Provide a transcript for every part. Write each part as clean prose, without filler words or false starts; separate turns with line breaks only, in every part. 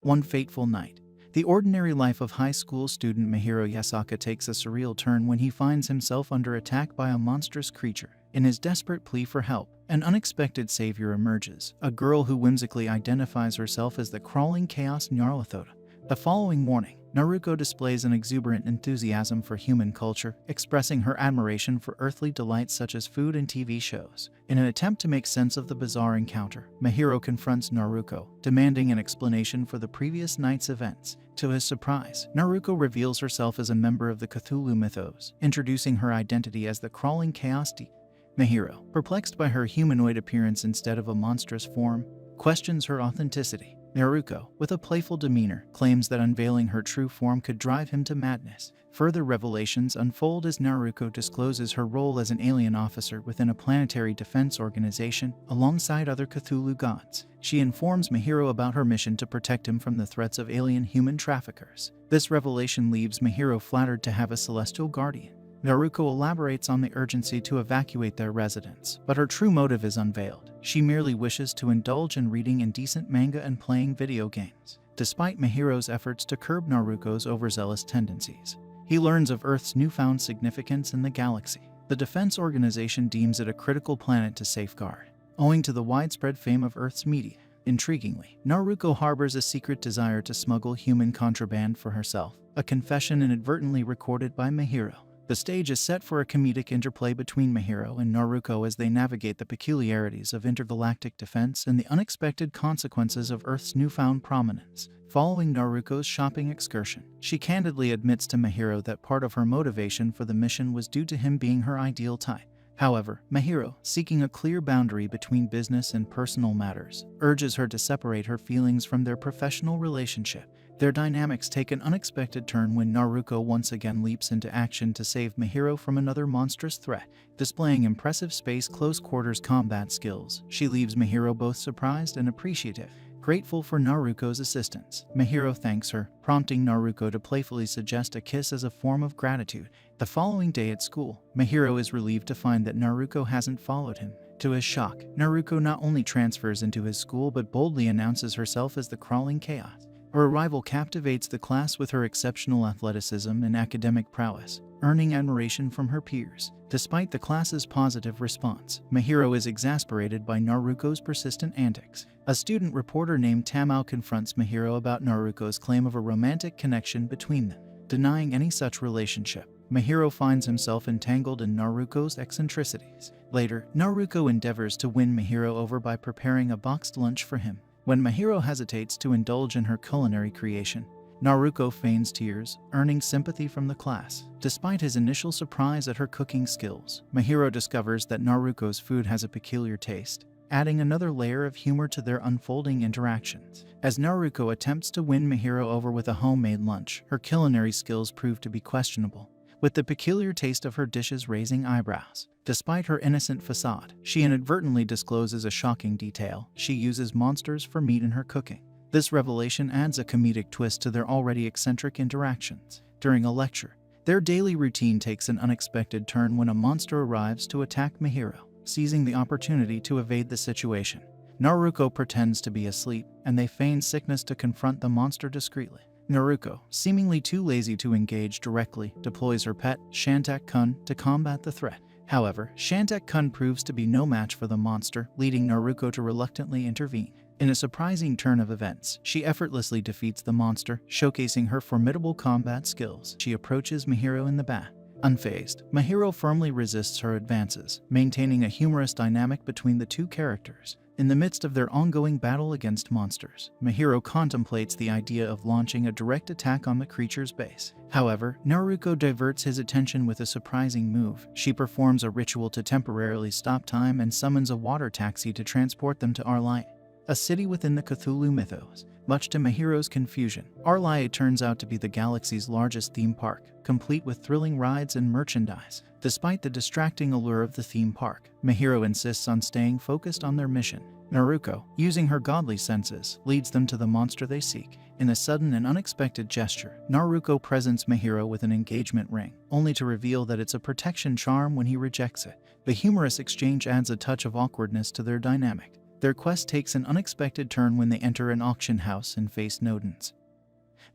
One fateful night, the ordinary life of high school student Mihiro Yasaka takes a surreal turn when he finds himself under attack by a monstrous creature. In his desperate plea for help, an unexpected savior emerges, a girl who whimsically identifies herself as the crawling chaos Nyarlathotha. The following morning, Naruko displays an exuberant enthusiasm for human culture, expressing her admiration for earthly delights such as food and TV shows. In an attempt to make sense of the bizarre encounter, Mihiro confronts Naruko, demanding an explanation for the previous night's events. To his surprise, Naruko reveals herself as a member of the Cthulhu mythos, introducing her identity as the crawling chaos demon. Mihiro, perplexed by her humanoid appearance instead of a monstrous form, questions her authenticity. Naruko, with a playful demeanor, claims that unveiling her true form could drive him to madness. Further revelations unfold as Naruko discloses her role as an alien officer within a planetary defense organization alongside other Cthulhu gods. She informs Mihiro about her mission to protect him from the threats of alien human traffickers. This revelation leaves Mihiro flattered to have a celestial guardian. Naruko elaborates on the urgency to evacuate their residence, but her true motive is unveiled. She merely wishes to indulge in reading indecent manga and playing video games. Despite Mihiro's efforts to curb Naruko's overzealous tendencies, he learns of Earth's newfound significance in the galaxy. The defense organization deems it a critical planet to safeguard, owing to the widespread fame of Earth's media. Intriguingly, Naruko harbors a secret desire to smuggle human contraband for herself, a confession inadvertently recorded by Mihiro. The stage is set for a comedic interplay between Mihiro and Naruko as they navigate the peculiarities of intergalactic defense and the unexpected consequences of Earth's newfound prominence. Following Naruko's shopping excursion, she candidly admits to Mihiro that part of her motivation for the mission was due to him being her ideal type. However, Mihiro, seeking a clear boundary between business and personal matters, urges her to separate her feelings from their professional relationship. Their dynamics take an unexpected turn when Naruko once again leaps into action to save Mihiro from another monstrous threat. Displaying impressive close-quarters combat skills, she leaves Mihiro both surprised and appreciative. Grateful for Naruko's assistance, Mihiro thanks her, prompting Naruko to playfully suggest a kiss as a form of gratitude. The following day at school, Mihiro is relieved to find that Naruko hasn't followed him. To his shock, Naruko not only transfers into his school but boldly announces herself as the crawling chaos. Her arrival captivates the class with her exceptional athleticism and academic prowess, earning admiration from her peers. Despite the class's positive response, Mihiro is exasperated by Naruko's persistent antics. A student reporter named Tamao confronts Mihiro about Naruko's claim of a romantic connection between them. Denying any such relationship, Mihiro finds himself entangled in Naruko's eccentricities. Later, Naruko endeavors to win Mihiro over by preparing a boxed lunch for him. When Mihiro hesitates to indulge in her culinary creation, Naruko feigns tears, earning sympathy from the class. Despite his initial surprise at her cooking skills, Mihiro discovers that Naruko's food has a peculiar taste, adding another layer of humor to their unfolding interactions. As Naruko attempts to win Mihiro over with a homemade lunch, her culinary skills prove to be questionable, with the peculiar taste of her dishes raising eyebrows. Despite her innocent facade, she inadvertently discloses a shocking detail: she uses monsters for meat in her cooking. This revelation adds a comedic twist to their already eccentric interactions. During a lecture, their daily routine takes an unexpected turn when a monster arrives to attack Mihiro. Seizing the opportunity to evade the situation, Naruko pretends to be asleep, and they feign sickness to confront the monster discreetly. Naruko, seemingly too lazy to engage directly, deploys her pet, Shantak-kun, to combat the threat. However, Shantak-kun proves to be no match for the monster, leading Naruko to reluctantly intervene. In a surprising turn of events, she effortlessly defeats the monster, showcasing her formidable combat skills. She approaches Mihiro in the bath. Unfazed, Mihiro firmly resists her advances, maintaining a humorous dynamic between the two characters. In the midst of their ongoing battle against monsters, Mihiro contemplates the idea of launching a direct attack on the creature's base. However, Naruko diverts his attention with a surprising move. She performs a ritual to temporarily stop time and summons a water taxi to transport them to Arlai, a city within the Cthulhu mythos. Much to Mihiro's confusion, Arlai turns out to be the galaxy's largest theme park, complete with thrilling rides and merchandise. Despite the distracting allure of the theme park, Mihiro insists on staying focused on their mission. Naruko, using her godly senses, leads them to the monster they seek. In a sudden and unexpected gesture, Naruko presents Mihiro with an engagement ring, only to reveal that it's a protection charm when he rejects it. The humorous exchange adds a touch of awkwardness to their dynamic. Their quest takes an unexpected turn when they enter an auction house and face Nodens,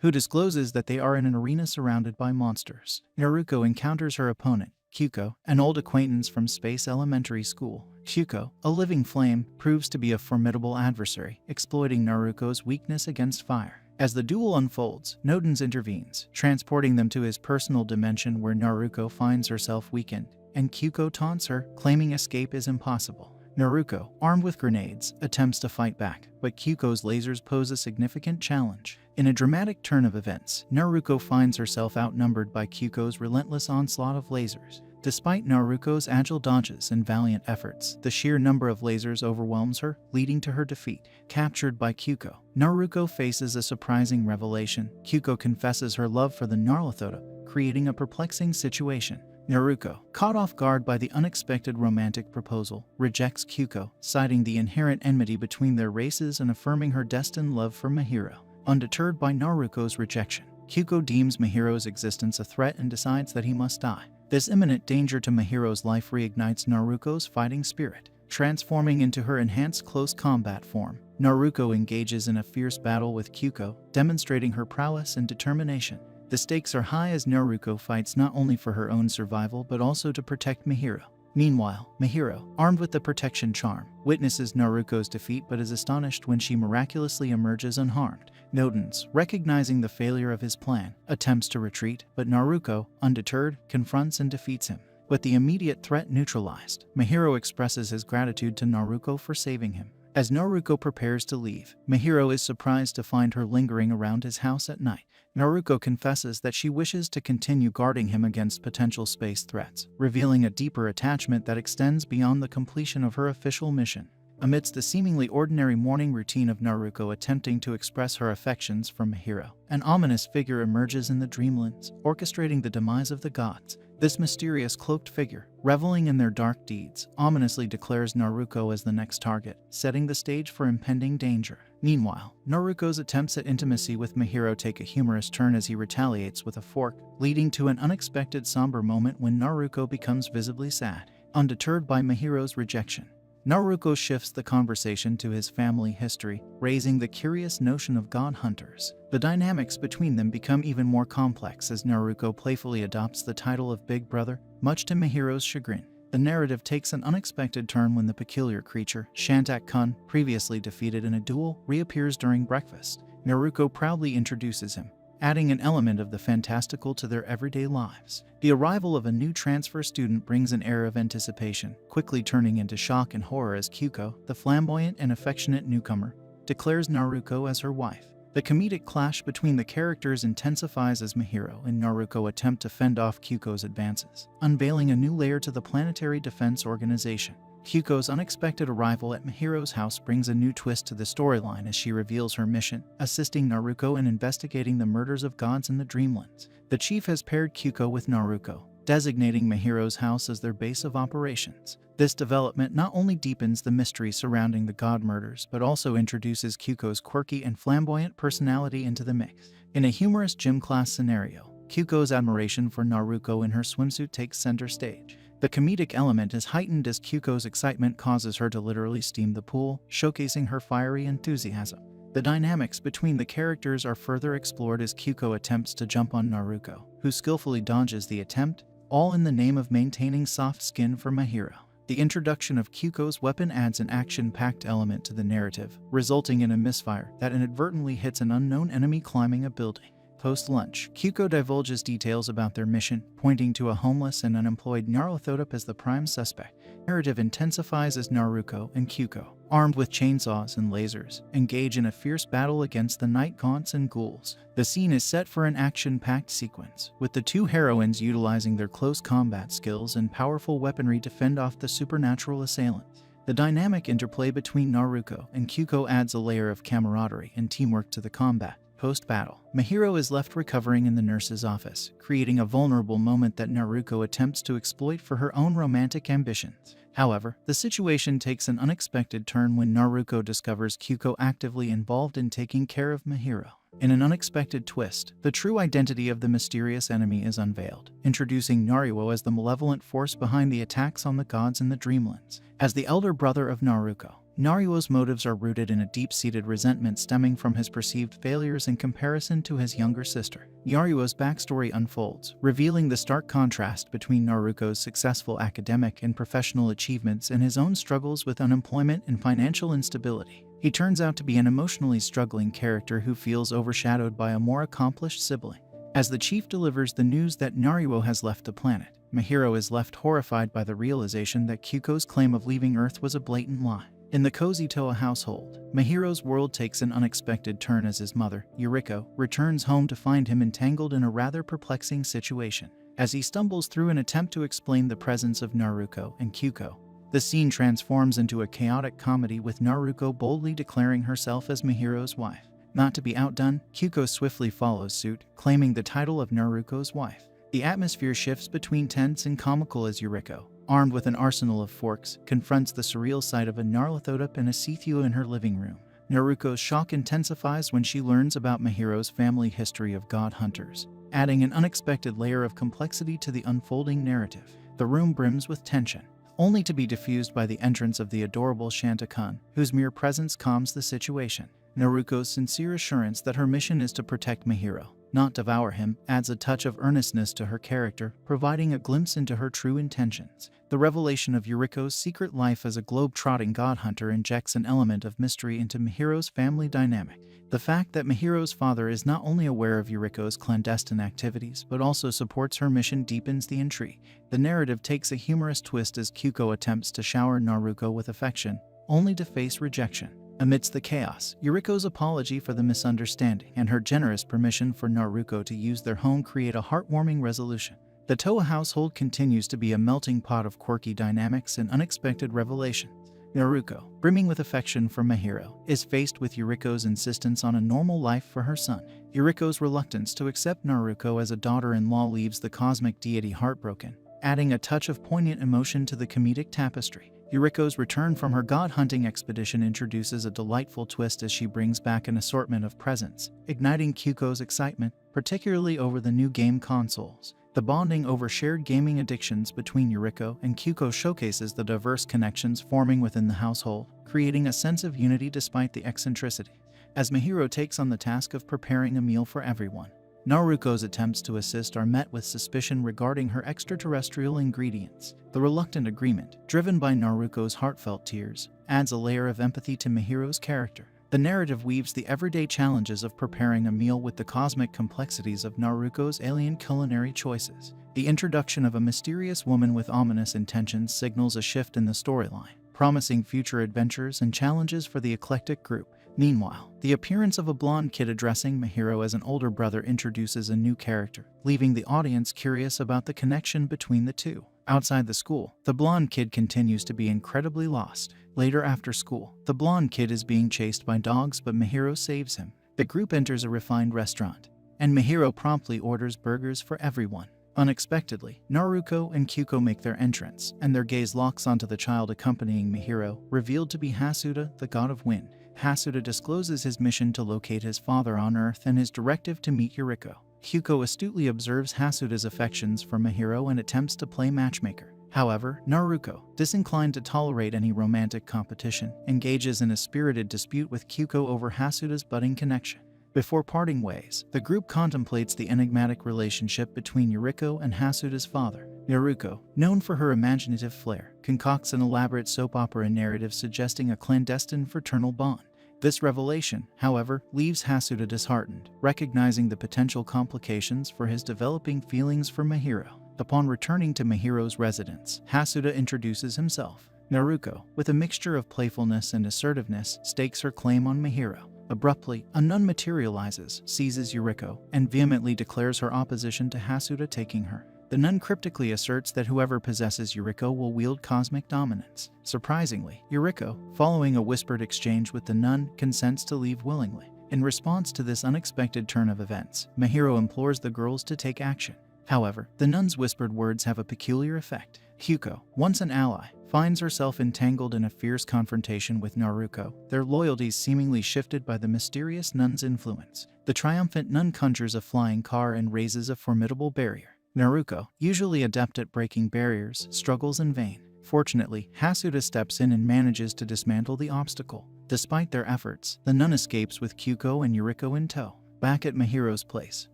who discloses that they are in an arena surrounded by monsters. Naruko encounters her opponent, Kyuko, an old acquaintance from Space Elementary School. Kyuko, a living flame, proves to be a formidable adversary, exploiting Naruko's weakness against fire. As the duel unfolds, Nodens intervenes, transporting them to his personal dimension where Naruko finds herself weakened, and Kyuko taunts her, claiming escape is impossible. Naruko, armed with grenades, attempts to fight back, but Kyuko's lasers pose a significant challenge. In a dramatic turn of events, Naruko finds herself outnumbered by Kyuko's relentless onslaught of lasers. Despite Naruko's agile dodges and valiant efforts, the sheer number of lasers overwhelms her, leading to her defeat. Captured by Kyuko, Naruko faces a surprising revelation. Kyuko confesses her love for the Naruto, creating a perplexing situation. Naruko, caught off guard by the unexpected romantic proposal, rejects Kyuko, citing the inherent enmity between their races and affirming her destined love for Mahiro. Undeterred by Naruko's rejection, Kyuko deems Mahiro's existence a threat and decides that he must die. This imminent danger to Mahiro's life reignites Naruko's fighting spirit. Transforming into her enhanced close combat form, Naruko engages in a fierce battle with Kyuko, demonstrating her prowess and determination. The stakes are high as Naruko fights not only for her own survival but also to protect Mahiro. Meanwhile, Mahiro, armed with the protection charm, witnesses Naruko's defeat but is astonished when she miraculously emerges unharmed. Nodens, recognizing the failure of his plan, attempts to retreat, but Naruko, undeterred, confronts and defeats him. With the immediate threat neutralized, Mahiro expresses his gratitude to Naruko for saving him. As Naruko prepares to leave, Mahiro is surprised to find her lingering around his house at night. Naruko confesses that she wishes to continue guarding him against potential space threats, revealing a deeper attachment that extends beyond the completion of her official mission. Amidst the seemingly ordinary morning routine of Naruko attempting to express her affections for Mahiro, an ominous figure emerges in the dreamlands, orchestrating the demise of the gods. This mysterious cloaked figure, reveling in their dark deeds, ominously declares Naruko as the next target, setting the stage for impending danger. Meanwhile, Naruko's attempts at intimacy with Mahiro take a humorous turn as he retaliates with a fork, leading to an unexpected somber moment when Naruko becomes visibly sad. Undeterred by Mahiro's rejection, Naruko shifts the conversation to his family history, raising the curious notion of god hunters. The dynamics between them become even more complex as Naruko playfully adopts the title of Big Brother, much to Mahiro's chagrin. The narrative takes an unexpected turn when the peculiar creature, Shantak-kun, previously defeated in a duel, reappears during breakfast. Naruko proudly introduces him, adding an element of the fantastical to their everyday lives. The arrival of a new transfer student brings an air of anticipation, quickly turning into shock and horror as Kyuko, the flamboyant and affectionate newcomer, declares Naruko as her wife. The comedic clash between the characters intensifies as Mahiro and Naruko attempt to fend off Kyuko's advances, unveiling a new layer to the Planetary Defense Organization. Kyuko's unexpected arrival at Mahiro's house brings a new twist to the storyline as she reveals her mission, assisting Naruko in investigating the murders of gods in the Dreamlands. The chief has paired Kyuko with Naruko, designating Mahiro's house as their base of operations. This development not only deepens the mystery surrounding the god murders, but also introduces Kyuko's quirky and flamboyant personality into the mix. In a humorous gym class scenario, Kyuko's admiration for Naruko in her swimsuit takes center stage. The comedic element is heightened as Kyuko's excitement causes her to literally steam the pool, showcasing her fiery enthusiasm. The dynamics between the characters are further explored as Kyuko attempts to jump on Naruko, who skillfully dodges the attempt, all in the name of maintaining soft skin for Mahiro. The introduction of Kyuko's weapon adds an action-packed element to the narrative, resulting in a misfire that inadvertently hits an unknown enemy climbing a building. Post-lunch, Kyuko divulges details about their mission, pointing to a homeless and unemployed Naruto as the prime suspect. Narrative intensifies as Naruko and Kyuko, armed with chainsaws and lasers, engage in a fierce battle against the night gaunts and ghouls. The scene is set for an action-packed sequence, with the two heroines utilizing their close combat skills and powerful weaponry to fend off the supernatural assailants. The dynamic interplay between Naruko and Kyuko adds a layer of camaraderie and teamwork to the combat. Post-battle, Mahiro is left recovering in the nurse's office, creating a vulnerable moment that Naruko attempts to exploit for her own romantic ambitions. However, the situation takes an unexpected turn when Naruko discovers Kyuko actively involved in taking care of Mahiro. In an unexpected twist, the true identity of the mysterious enemy is unveiled, introducing Naruto as the malevolent force behind the attacks on the gods in the Dreamlands. As the elder brother of Naruko, Naruo's motives are rooted in a deep-seated resentment stemming from his perceived failures in comparison to his younger sister. Naruo's backstory unfolds, revealing the stark contrast between Naruko's successful academic and professional achievements and his own struggles with unemployment and financial instability. He turns out to be an emotionally struggling character who feels overshadowed by a more accomplished sibling. As the chief delivers the news that Naruo has left the planet, Mihiro is left horrified by the realization that Kyuko's claim of leaving Earth was a blatant lie. In the cozy Toa household, Mihiro's world takes an unexpected turn as his mother, Yuriko, returns home to find him entangled in a rather perplexing situation. As he stumbles through an attempt to explain the presence of Naruko and Kyuko, the scene transforms into a chaotic comedy with Naruko boldly declaring herself as Mihiro's wife. Not to be outdone, Kyuko swiftly follows suit, claiming the title of Naruko's wife. The atmosphere shifts between tense and comical as Yuriko, armed with an arsenal of forks, confronts the surreal sight of a Nyarlathotep and a Sithyo in her living room. Naruko's shock intensifies when she learns about Mihiro's family history of god hunters, adding an unexpected layer of complexity to the unfolding narrative. The room brims with tension, only to be diffused by the entrance of the adorable Shanta-kun, whose mere presence calms the situation. Naruko's sincere assurance that her mission is to protect Mihiro, not devour him, adds a touch of earnestness to her character, providing a glimpse into her true intentions. The revelation of Yuriko's secret life as a globe-trotting god hunter injects an element of mystery into Mihiro's family dynamic. The fact that Mihiro's father is not only aware of Yuriko's clandestine activities, but also supports her mission deepens the intrigue. The narrative takes a humorous twist as Kyuko attempts to shower Naruko with affection, only to face rejection. Amidst the chaos, Yuriko's apology for the misunderstanding and her generous permission for Naruko to use their home create a heartwarming resolution. The Toa household continues to be a melting pot of quirky dynamics and unexpected revelations. Naruko, brimming with affection for Mihiro, is faced with Yuriko's insistence on a normal life for her son. Yuriko's reluctance to accept Naruko as a daughter-in-law leaves the cosmic deity heartbroken, adding a touch of poignant emotion to the comedic tapestry. Yuriko's return from her god-hunting expedition introduces a delightful twist as she brings back an assortment of presents, igniting Kyuko's excitement, particularly over the new game consoles. The bonding over shared gaming addictions between Yuriko and Kyuko showcases the diverse connections forming within the household, creating a sense of unity despite the eccentricity. As Mihiro takes on the task of preparing a meal for everyone, Naruko's attempts to assist are met with suspicion regarding her extraterrestrial ingredients. The reluctant agreement, driven by Naruko's heartfelt tears, adds a layer of empathy to Mihiro's character. The narrative weaves the everyday challenges of preparing a meal with the cosmic complexities of Naruko's alien culinary choices. The introduction of a mysterious woman with ominous intentions signals a shift in the storyline, promising future adventures and challenges for the eclectic group. Meanwhile, the appearance of a blonde kid addressing Mihiro as an older brother introduces a new character, leaving the audience curious about the connection between the two. Outside the school, the blonde kid continues to be incredibly lost. Later after school, the blonde kid is being chased by dogs, but Mihiro saves him. The group enters a refined restaurant, and Mihiro promptly orders burgers for everyone. Unexpectedly, Naruko and Kyuko make their entrance, and their gaze locks onto the child accompanying Mihiro, revealed to be Hasuda, the god of wind. Hasuda discloses his mission to locate his father on Earth and his directive to meet Yuriko. Kyuko astutely observes Hasuda's affections for Mihiro and attempts to play matchmaker. However, Naruko, disinclined to tolerate any romantic competition, engages in a spirited dispute with Kyuko over Hasuda's budding connection. Before parting ways, the group contemplates the enigmatic relationship between Yuriko and Hasuda's father. Naruko, known for her imaginative flair, concocts an elaborate soap opera narrative suggesting a clandestine fraternal bond. This revelation, however, leaves Hasuda disheartened, recognizing the potential complications for his developing feelings for Mihiro. Upon returning to Mihiro's residence, Hasuda introduces himself. Naruko, with a mixture of playfulness and assertiveness, stakes her claim on Mihiro. Abruptly, a nun materializes, seizes Yuriko, and vehemently declares her opposition to Hasuda taking her. The nun cryptically asserts that whoever possesses Yuriko will wield cosmic dominance. Surprisingly, Yuriko, following a whispered exchange with the nun, consents to leave willingly. In response to this unexpected turn of events, Mihiro implores the girls to take action. However, the nun's whispered words have a peculiar effect. Kyuko, once an ally, finds herself entangled in a fierce confrontation with Naruko, their loyalties seemingly shifted by the mysterious nun's influence. The triumphant nun conjures a flying car and raises a formidable barrier. Naruko, usually adept at breaking barriers, struggles in vain. Fortunately, Hasuda steps in and manages to dismantle the obstacle. Despite their efforts, the nun escapes with Kyuko and Yuriko in tow. Back at Mihiro's place,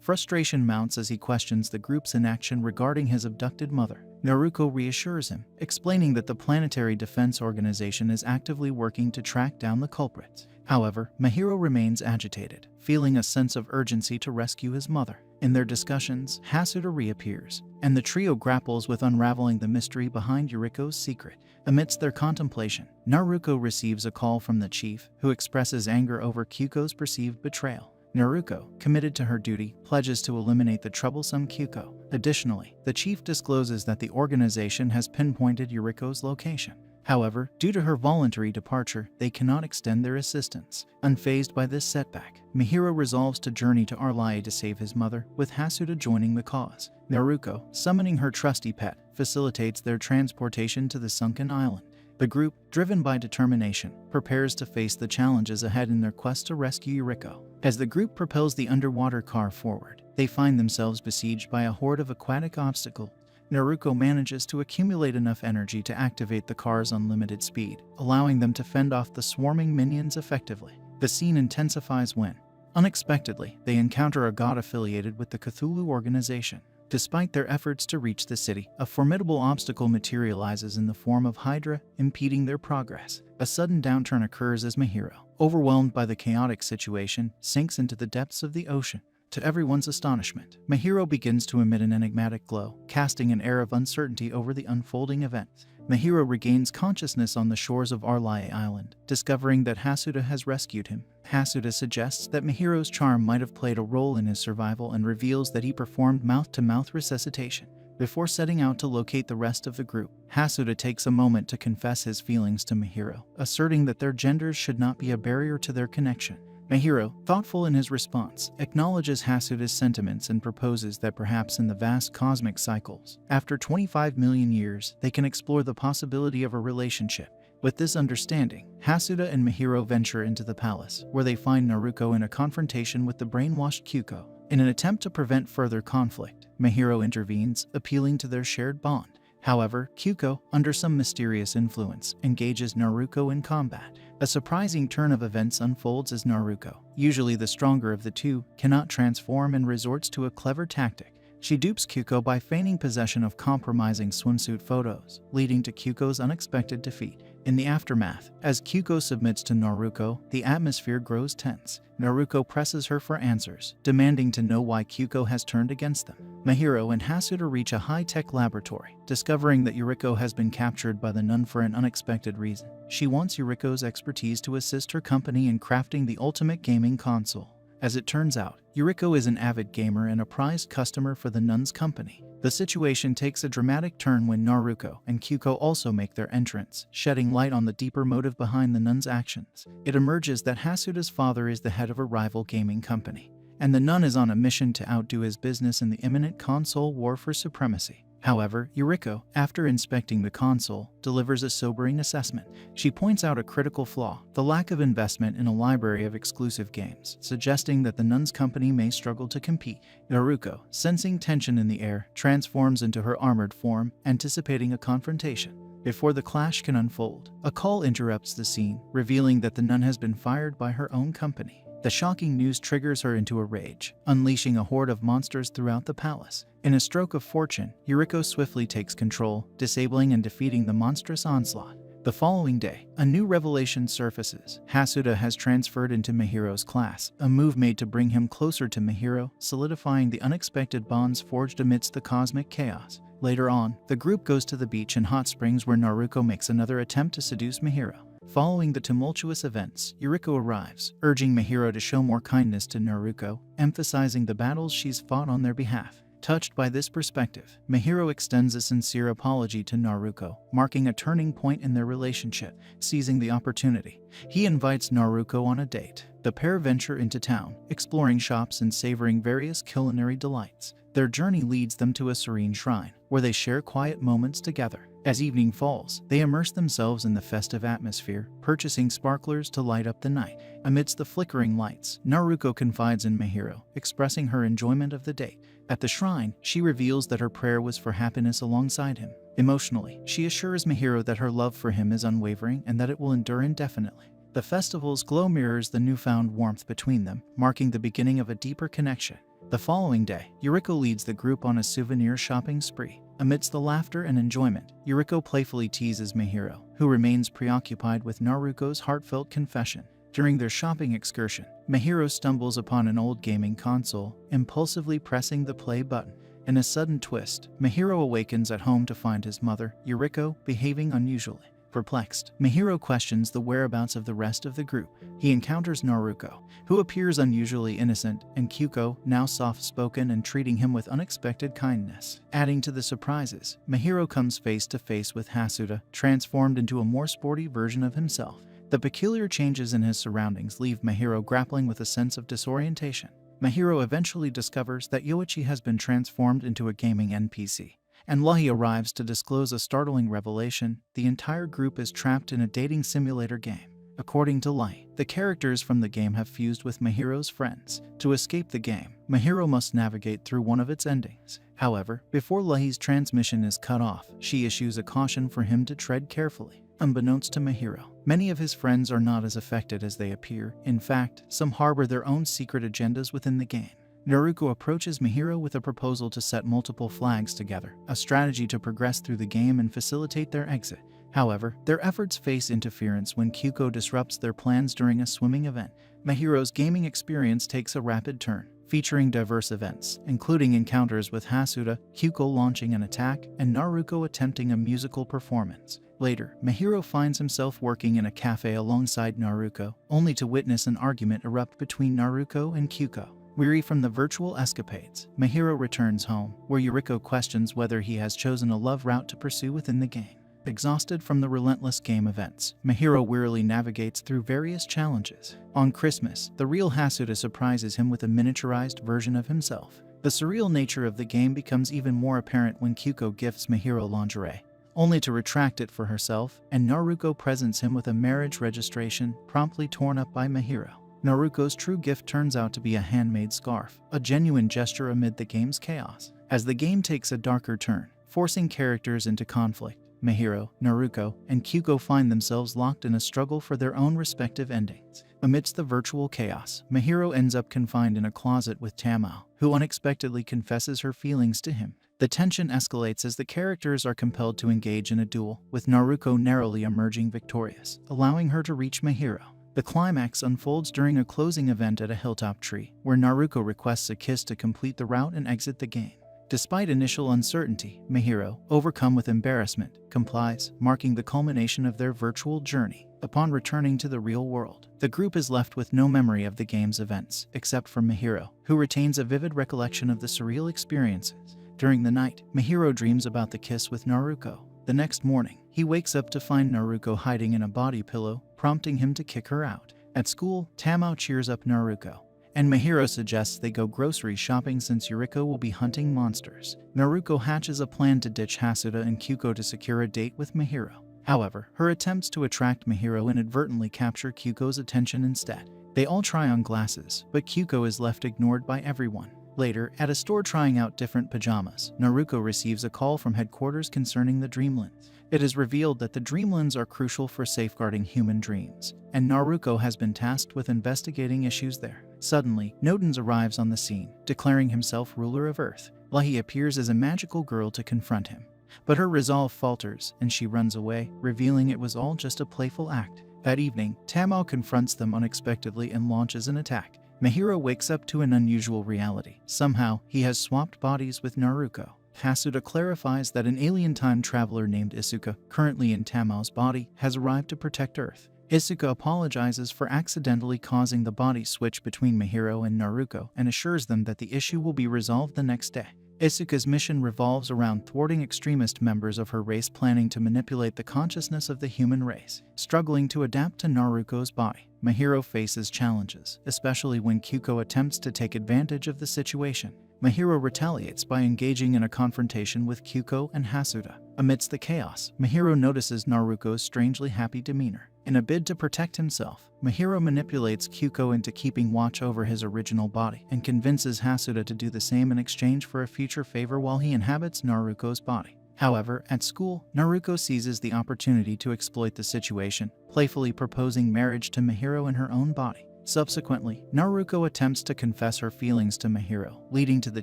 frustration mounts as he questions the group's inaction regarding his abducted mother. Naruko reassures him, explaining that the Planetary Defense Organization is actively working to track down the culprits. However, Mihiro remains agitated, feeling a sense of urgency to rescue his mother. In their discussions, Hasuda reappears, and the trio grapples with unraveling the mystery behind Yuriko's secret. Amidst their contemplation, Naruko receives a call from the chief, who expresses anger over Kyuko's perceived betrayal. Naruko, committed to her duty, pledges to eliminate the troublesome Kyuko. Additionally, the chief discloses that the organization has pinpointed Yuriko's location. However, due to her voluntary departure, they cannot extend their assistance. Unfazed by this setback, Mihiro resolves to journey to Arlie to save his mother, with Hasuda joining the cause. Naruko, summoning her trusty pet, facilitates their transportation to the sunken island. The group, driven by determination, prepares to face the challenges ahead in their quest to rescue Yuriko. As the group propels the underwater car forward, they find themselves besieged by a horde of aquatic obstacles. Naruko manages to accumulate enough energy to activate the car's unlimited speed, allowing them to fend off the swarming minions effectively. The scene intensifies when, unexpectedly, they encounter a god affiliated with the Cthulhu organization. Despite their efforts to reach the city, a formidable obstacle materializes in the form of Hydra, impeding their progress. A sudden downturn occurs as Mihiro, overwhelmed by the chaotic situation, sinks into the depths of the ocean. To everyone's astonishment, Mihiro begins to emit an enigmatic glow, casting an air of uncertainty over the unfolding events. Mihiro regains consciousness on the shores of Arlie Island, discovering that Hasuda has rescued him. Hasuda suggests that Mihiro's charm might have played a role in his survival and reveals that he performed mouth-to-mouth resuscitation. Before setting out to locate the rest of the group, Hasuda takes a moment to confess his feelings to Mihiro, asserting that their genders should not be a barrier to their connection. Mihiro, thoughtful in his response, acknowledges Hasuda's sentiments and proposes that perhaps in the vast cosmic cycles, after 25 million years, they can explore the possibility of a relationship. With this understanding, Hasuda and Mihiro venture into the palace, where they find Naruko in a confrontation with the brainwashed Kyuko. In an attempt to prevent further conflict, Mihiro intervenes, appealing to their shared bond. However, Kyuko, under some mysterious influence, engages Naruko in combat. A surprising turn of events unfolds as Naruko, usually the stronger of the two, cannot transform and resorts to a clever tactic. She dupes Kyuko by feigning possession of compromising swimsuit photos, leading to Kyuko's unexpected defeat. In the aftermath, as Kyuko submits to Naruko, the atmosphere grows tense. Naruko presses her for answers, demanding to know why Kyuko has turned against them. Mihiro and Hasuda reach a high-tech laboratory, discovering that Yuriko has been captured by the nun for an unexpected reason. She wants Yuriko's expertise to assist her company in crafting the ultimate gaming console. As it turns out, Yuriko is an avid gamer and a prized customer for the nun's company. The situation takes a dramatic turn when Naruko and Kyuko also make their entrance, shedding light on the deeper motive behind the nun's actions. It emerges that Hasuda's father is the head of a rival gaming company, and the nun is on a mission to outdo his business in the imminent console war for supremacy. However, Yuriko, after inspecting the console, delivers a sobering assessment. She points out a critical flaw: the lack of investment in a library of exclusive games, suggesting that the nun's company may struggle to compete. Naruko, sensing tension in the air, transforms into her armored form, anticipating a confrontation. Before the clash can unfold, a call interrupts the scene, revealing that the nun has been fired by her own company. The shocking news triggers her into a rage, unleashing a horde of monsters throughout the palace. In a stroke of fortune, Yuriko swiftly takes control, disabling and defeating the monstrous onslaught. The following day, a new revelation surfaces. Hasuda has transferred into Mihiro's class, a move made to bring him closer to Mihiro, solidifying the unexpected bonds forged amidst the cosmic chaos. Later on, the group goes to the beach in Hot Springs where Naruko makes another attempt to seduce Mihiro. Following the tumultuous events, Yuriko arrives, urging Mihiro to show more kindness to Naruko, emphasizing the battles she's fought on their behalf. Touched by this perspective, Mihiro extends a sincere apology to Naruko, marking a turning point in their relationship. Seizing the opportunity, he invites Naruko on a date. The pair venture into town, exploring shops and savoring various culinary delights. Their journey leads them to a serene shrine, where they share quiet moments together. As evening falls, they immerse themselves in the festive atmosphere, purchasing sparklers to light up the night. Amidst the flickering lights, Naruko confides in Mihiro, expressing her enjoyment of the date. At the shrine, she reveals that her prayer was for happiness alongside him. Emotionally, she assures Mihiro that her love for him is unwavering and that it will endure indefinitely. The festival's glow mirrors the newfound warmth between them, marking the beginning of a deeper connection. The following day, Yuriko leads the group on a souvenir shopping spree. Amidst the laughter and enjoyment, Yuriko playfully teases Mihiro, who remains preoccupied with Naruko's heartfelt confession. During their shopping excursion, Mihiro stumbles upon an old gaming console, impulsively pressing the play button. In a sudden twist, Mihiro awakens at home to find his mother, Yuriko, behaving unusually. Perplexed, Mihiro questions the whereabouts of the rest of the group. He encounters Naruko, who appears unusually innocent, and Kyuko, now soft-spoken and treating him with unexpected kindness. Adding to the surprises, Mihiro comes face to face with Hasuda, transformed into a more sporty version of himself. The peculiar changes in his surroundings leave Mihiro grappling with a sense of disorientation. Mihiro eventually discovers that Yoichi has been transformed into a gaming NPC. And Lahi arrives to disclose a startling revelation: the entire group is trapped in a dating simulator game. According to Lahi, the characters from the game have fused with Mihiro's friends. To escape the game, Mihiro must navigate through one of its endings. However, before Lahi's transmission is cut off, she issues a caution for him to tread carefully. Unbeknownst to Mihiro, many of his friends are not as affected as they appear. In fact, some harbor their own secret agendas within the game. Naruko approaches Mihiro with a proposal to set multiple flags together, a strategy to progress through the game and facilitate their exit. However, their efforts face interference when Kyuko disrupts their plans during a swimming event. Mihiro's gaming experience takes a rapid turn, featuring diverse events, including encounters with Hasuda, Kyuko launching an attack, and Naruko attempting a musical performance. Later, Mihiro finds himself working in a cafe alongside Naruko, only to witness an argument erupt between Naruko and Kyuko. Weary from the virtual escapades, Mihiro returns home, where Yuriko questions whether he has chosen a love route to pursue within the game. Exhausted from the relentless game events, Mihiro wearily navigates through various challenges. On Christmas, the real Hasuda surprises him with a miniaturized version of himself. The surreal nature of the game becomes even more apparent when Kyuko gifts Mihiro lingerie, only to retract it for herself, and Naruko presents him with a marriage registration, promptly torn up by Mihiro. Naruko's true gift turns out to be a handmade scarf, a genuine gesture amid the game's chaos. As the game takes a darker turn, forcing characters into conflict, Mihiro, Naruko, and Kyuko find themselves locked in a struggle for their own respective endings. Amidst the virtual chaos, Mihiro ends up confined in a closet with Tamao, who unexpectedly confesses her feelings to him. The tension escalates as the characters are compelled to engage in a duel, with Naruko narrowly emerging victorious, allowing her to reach Mihiro. The climax unfolds during a closing event at a hilltop tree, where Naruko requests a kiss to complete the route and exit the game. Despite initial uncertainty, Mihiro, overcome with embarrassment, complies, marking the culmination of their virtual journey. Upon returning to the real world, the group is left with no memory of the game's events, except for Mihiro, who retains a vivid recollection of the surreal experiences. During the night, Mihiro dreams about the kiss with Naruko. The next morning, he wakes up to find Naruko hiding in a body pillow, prompting him to kick her out. At school, Tamao cheers up Naruko, and Mihiro suggests they go grocery shopping since Yuriko will be hunting monsters. Naruko hatches a plan to ditch Hasuda and Kyuko to secure a date with Mihiro. However, her attempts to attract Mihiro inadvertently capture Kyuko's attention instead. They all try on glasses, but Kyuko is left ignored by everyone. Later, at a store trying out different pajamas, Naruko receives a call from headquarters concerning the Dreamlands. It is revealed that the Dreamlands are crucial for safeguarding human dreams, and Naruko has been tasked with investigating issues there. Suddenly, Nodens arrives on the scene, declaring himself ruler of Earth. Lahi appears as a magical girl to confront him, but her resolve falters and she runs away, revealing it was all just a playful act. That evening, Tamao confronts them unexpectedly and launches an attack. Mihiro wakes up to an unusual reality. Somehow, he has swapped bodies with Naruko. Hasuda clarifies that an alien time traveler named Isuka, currently in Tamao's body, has arrived to protect Earth. Isuka apologizes for accidentally causing the body switch between Mihiro and Naruko and assures them that the issue will be resolved the next day. Isuka's mission revolves around thwarting extremist members of her race planning to manipulate the consciousness of the human race. Struggling to adapt to Naruko's body, Mahiro faces challenges, especially when Kyuko attempts to take advantage of the situation. Mahiro retaliates by engaging in a confrontation with Kyuko and Hasuda. Amidst the chaos, Mahiro notices Naruko's strangely happy demeanor. In a bid to protect himself, Mahiro manipulates Kyuko into keeping watch over his original body and convinces Hasuda to do the same in exchange for a future favor while he inhabits Naruko's body. However, at school, Naruko seizes the opportunity to exploit the situation, playfully proposing marriage to Mahiro in her own body. Subsequently, Naruko attempts to confess her feelings to Mahiro, leading to the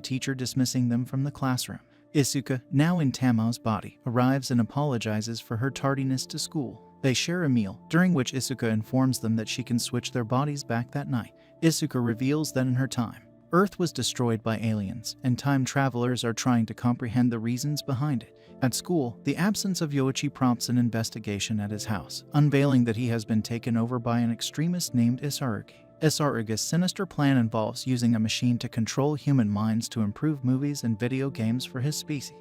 teacher dismissing them from the classroom. Isuka, now in Tamao's body, arrives and apologizes for her tardiness to school. They share a meal, during which Isuka informs them that she can switch their bodies back that night. Isuka reveals that in her time, Earth was destroyed by aliens, and time travelers are trying to comprehend the reasons behind it. At school, the absence of Yoichi prompts an investigation at his house, unveiling that he has been taken over by an extremist named Isarugi. Isarugi's sinister plan involves using a machine to control human minds to improve movies and video games for his species.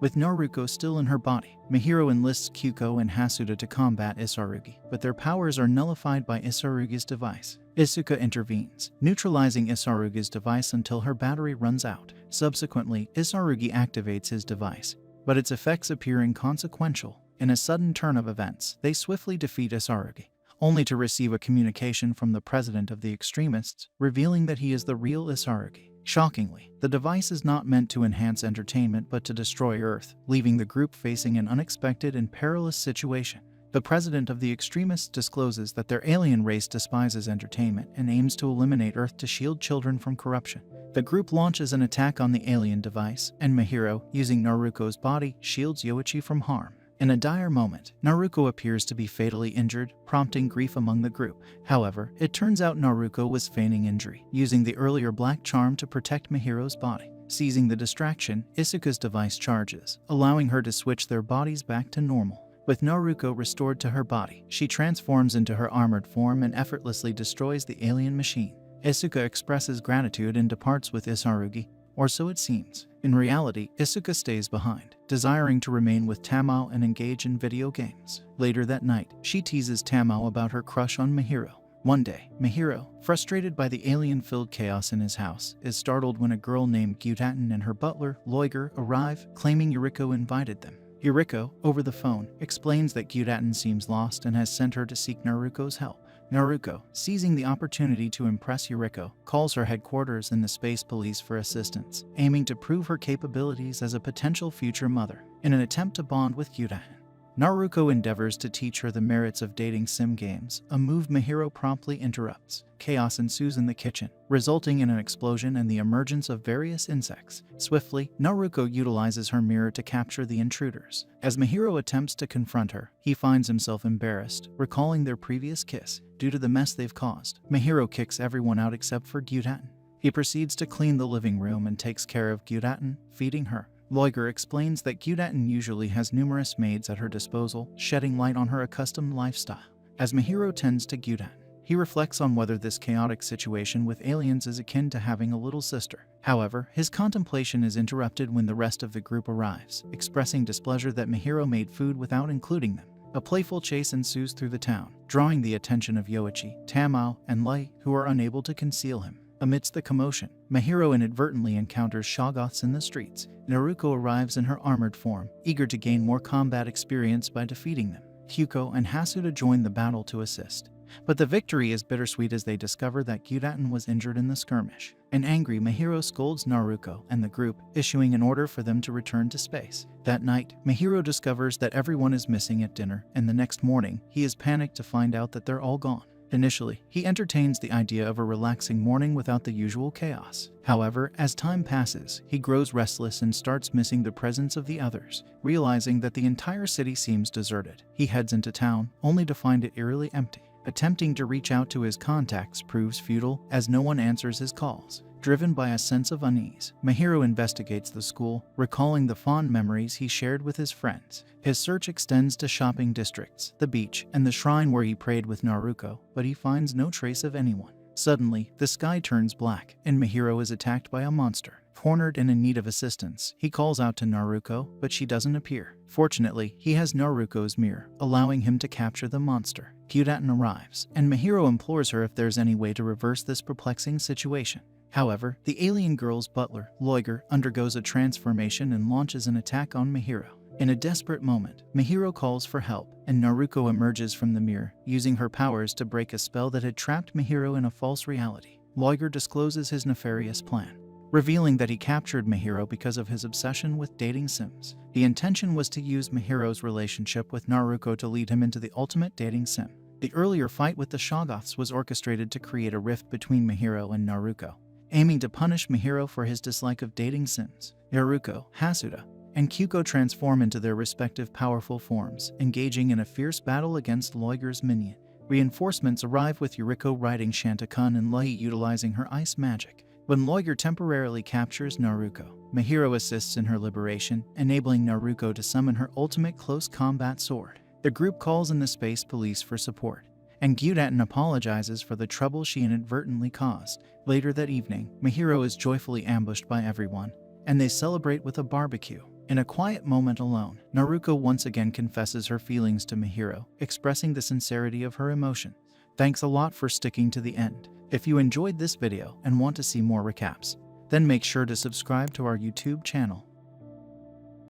With Naruko still in her body, Mahiro enlists Kyuko and Hasuda to combat Isarugi, but their powers are nullified by Isarugi's device. Isuka intervenes, neutralizing Isarugi's device until her battery runs out. Subsequently, Isarugi activates his device, but its effects appear inconsequential. In a sudden turn of events, they swiftly defeat Isarugi, only to receive a communication from the president of the extremists, revealing that he is the real Isarugi. Shockingly, the device is not meant to enhance entertainment but to destroy Earth, leaving the group facing an unexpected and perilous situation. The president of the extremists discloses that their alien race despises entertainment and aims to eliminate Earth to shield children from corruption. The group launches an attack on the alien device, and Mahiro, using Naruko's body, shields Yoichi from harm. In a dire moment, Naruko appears to be fatally injured, prompting grief among the group. However, it turns out Naruko was feigning injury, using the earlier black charm to protect Mahiro's body. Seizing the distraction, Isuka's device charges, allowing her to switch their bodies back to normal. With Naruko restored to her body, she transforms into her armored form and effortlessly destroys the alien machine. Isuka expresses gratitude and departs with Isarugi, or so it seems. In reality, Isuka stays behind, desiring to remain with Tamao and engage in video games. Later that night, she teases Tamao about her crush on Mahiro. One day, Mahiro, frustrated by the alien-filled chaos in his house, is startled when a girl named Gyutaten and her butler, Loiger, arrive, claiming Yuriko invited them. Yuriko, over the phone, explains that Gyutaten seems lost and has sent her to seek Naruko's help. Naruko, seizing the opportunity to impress Yuriko, calls her headquarters in the space police for assistance, aiming to prove her capabilities as a potential future mother. In an attempt to bond with Gyutaten, Naruko endeavors to teach her the merits of dating sim games, a move Mahiro promptly interrupts. Chaos ensues in the kitchen, resulting in an explosion and the emergence of various insects. Swiftly, Naruko utilizes her mirror to capture the intruders. As Mahiro attempts to confront her, he finds himself embarrassed, recalling their previous kiss. Due to the mess they've caused, Mahiro kicks everyone out except for Gyutaten. He proceeds to clean the living room and takes care of Gyutaten, feeding her. Loiger explains that Gyutaten usually has numerous maids at her disposal, shedding light on her accustomed lifestyle. As Mahiro tends to Gyutaten, he reflects on whether this chaotic situation with aliens is akin to having a little sister. However, his contemplation is interrupted when the rest of the group arrives, expressing displeasure that Mahiro made food without including them. A playful chase ensues through the town, drawing the attention of Yoichi, Tamao, and Lei, who are unable to conceal him. Amidst the commotion, Mahiro inadvertently encounters Shoggoths in the streets. Naruko arrives in her armored form, eager to gain more combat experience by defeating them. Kyuko and Hasuda join the battle to assist, but the victory is bittersweet as they discover that Gyutaten was injured in the skirmish. An angry Mahiro scolds Naruko and the group, issuing an order for them to return to space. That night, Mahiro discovers that everyone is missing at dinner, and the next morning, he is panicked to find out that they're all gone. Initially, he entertains the idea of a relaxing morning without the usual chaos. However, as time passes, he grows restless and starts missing the presence of the others. Realizing that the entire city seems deserted, he heads into town, only to find it eerily empty. Attempting to reach out to his contacts proves futile, as no one answers his calls. Driven by a sense of unease, Mahiro investigates the school, recalling the fond memories he shared with his friends. His search extends to shopping districts, the beach, and the shrine where he prayed with Naruko, but he finds no trace of anyone. Suddenly, the sky turns black, and Mihiro is attacked by a monster. Cornered and in need of assistance, he calls out to Naruko, but she doesn't appear. Fortunately, he has Naruko's mirror, allowing him to capture the monster. Gyudatten arrives, and Mihiro implores her if there's any way to reverse this perplexing situation. However, the alien girl's butler, Loiger, undergoes a transformation and launches an attack on Mihiro. In a desperate moment, Mihiro calls for help, and Naruko emerges from the mirror, using her powers to break a spell that had trapped Mihiro in a false reality. Loiger discloses his nefarious plan, revealing that he captured Mihiro because of his obsession with dating sims. The intention was to use Mihiro's relationship with Naruko to lead him into the ultimate dating sim. The earlier fight with the Shoggoths was orchestrated to create a rift between Mihiro and Naruko, aiming to punish Mihiro for his dislike of dating sims. Naruko, Hasuda, and Kyuko transform into their respective powerful forms, engaging in a fierce battle against Loiger's minion. Reinforcements arrive with Yuriko riding Shantakun and Lei utilizing her ice magic. When Loiger temporarily captures Naruko, Mihiro assists in her liberation, enabling Naruko to summon her ultimate close combat sword. The group calls in the space police for support, and Gyudatten apologizes for the trouble she inadvertently caused. Later that evening, Mihiro is joyfully ambushed by everyone, and they celebrate with a barbecue. In a quiet moment alone, Naruko once again confesses her feelings to Mihiro, expressing the sincerity of her emotion. Thanks a lot for sticking to the end. If you enjoyed this video and want to see more recaps, then make sure to subscribe to our YouTube channel.